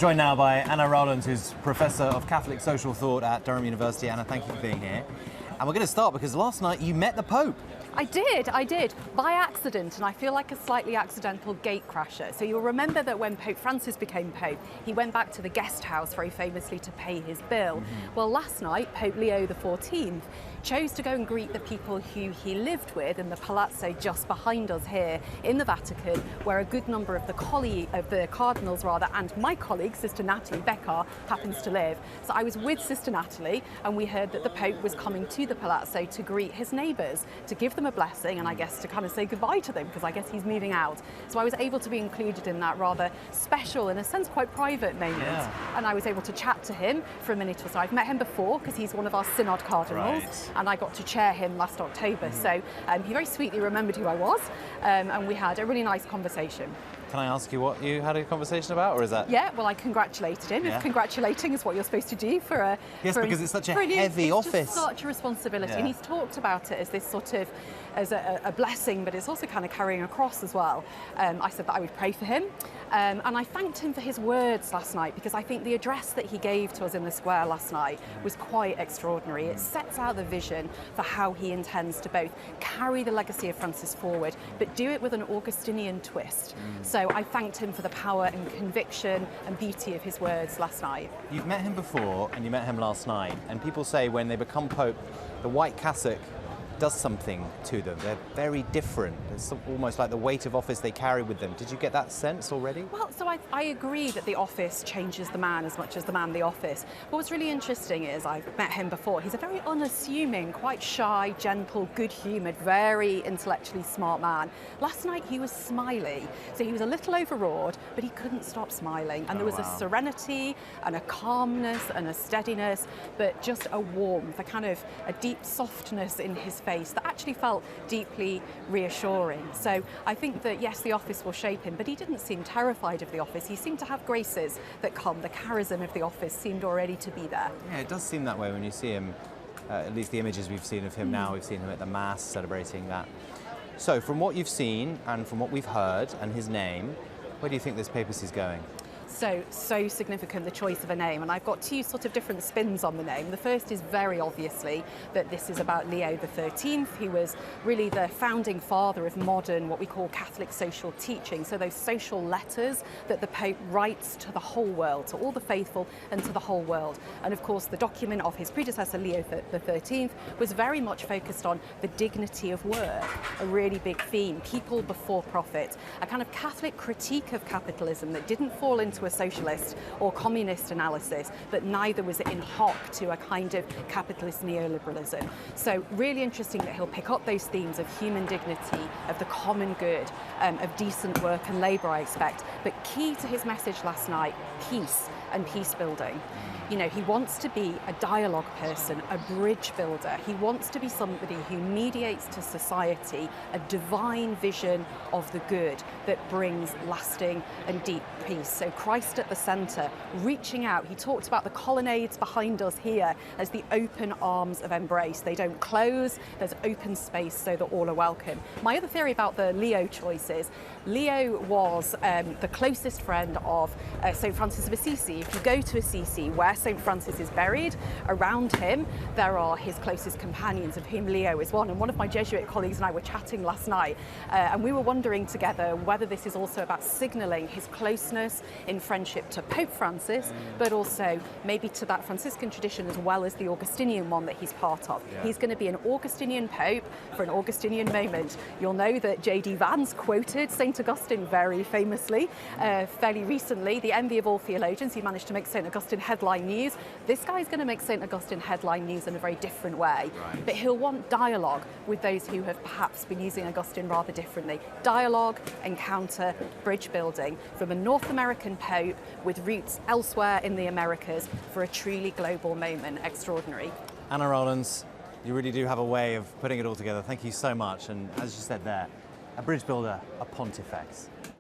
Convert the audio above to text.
joined now by Anna Rowlands, who's Professor of Catholic Social Thought at Durham University. Anna, thank you for being here. And we're going to start because last night you met the Pope. I did, by accident, and I feel like a slightly accidental gatecrasher. So you'll remember that when Pope Francis became Pope, he went back to the guest house very famously to pay his bill. Well, last night, Pope Leo XIV chose to go and greet the people who he lived with in the palazzo just behind us here in the Vatican, where a good number of the cardinals and my colleague, Sister Natalie Becker, happens to live. So I was with Sister Natalie, and we heard that the Pope was coming to the palazzo to greet his neighbours, to give them a blessing, and I guess to kind of say goodbye to them, because I guess he's moving out. So I was able to be included in that rather special, in a sense quite private moment. And I was able to chat to him for a minute or so. I've met him before because he's one of our synod cardinals, and I got to chair him last October. So he very sweetly remembered who I was, and we had a really nice conversation. Can I ask you what you had a conversation about, or is that? Yeah, well, I congratulated him. If congratulating is what you're supposed to do for a... Yes, because it's such a heavy office. It's just such a responsibility. And he's talked about it as this sort of, as a blessing, but it's also kind of carrying a cross as well. I said that I would pray for him. And I thanked him for his words last night, because I think the address that he gave to us in the square last night was quite extraordinary. It sets out the vision for how he intends to both carry the legacy of Francis forward, but do it with an Augustinian twist. So I thanked him for the power and conviction and beauty of his words last night. You've met him before, and you met him last night, and people say when they become Pope, the white cassock does something to them. They're very different. It's almost like the weight of office they carry with them. Did you get that sense already? Well, so I agree that the office changes the man as much as the man the office. But what's really interesting is I've met him before. He's a very unassuming, quite shy, gentle, good-humoured, very intellectually smart man. Last night he was smiley. So he was a little overawed, but he couldn't stop smiling. And there was a serenity and a calmness and a steadiness, but just a warmth, a kind of a deep softness in his face that actually felt deeply reassuring. So I think that, yes, the office will shape him, but he didn't seem terrified of the office. He seemed to have graces that come. The charism of the office seemed already to be there. Yeah, it does seem that way when you see him, at least the images we've seen of him now. We've seen him at the Mass celebrating that. So from what you've seen and from what we've heard and his name, where do you think this papacy is going? So significant, the choice of a name, and I've got two sort of different spins on the name. The first is very obviously that this is about Leo XIII, who was really the founding father of modern, what we call Catholic social teaching, so those social letters that the Pope writes to the whole world, to all the faithful and to the whole world. And of course the document of his predecessor, Leo XIII, was very much focused on the dignity of work, a really big theme, people before profit, a kind of Catholic critique of capitalism that didn't fall into a socialist or communist analysis, but neither was in hock to a kind of capitalist neoliberalism. So really interesting that he'll pick up those themes of human dignity, of the common good, of decent work and labour, I expect. But key to his message last night, peace and peace building. You know, he wants to be a dialogue person, a bridge builder. He wants to be somebody who mediates to society a divine vision of the good that brings lasting and deep peace. So Christ at the centre, reaching out. He talked about the colonnades behind us here as the open arms of embrace. They don't close, there's open space so that all are welcome. My other theory about the Leo choice is Leo was the closest friend of St. Francis of Assisi. If you go to Assisi, where St. Francis is buried, around him there are his closest companions, of whom Leo is one. And one of my Jesuit colleagues and I were chatting last night, and we were wondering together whether this is also about signalling his closeness in friendship to Pope Francis, but also maybe to that Franciscan tradition as well as the Augustinian one that he's part of. He's going to be an Augustinian Pope for an Augustinian moment. You'll know that J.D. Vance quoted St. Augustine very famously fairly recently, the envy of all theologians. He managed to make St. Augustine headline news. This guy's going to make St. Augustine headline news in a very different way. But he'll want dialogue with those who have perhaps been using Augustine rather differently. Dialogue, encounter, bridge building from a North American Pope with roots elsewhere in the Americas for a truly global moment. Extraordinary. Anna Rowlands, you really do have a way of putting it all together. Thank you so much. And as you said there, a bridge builder, a pontifex.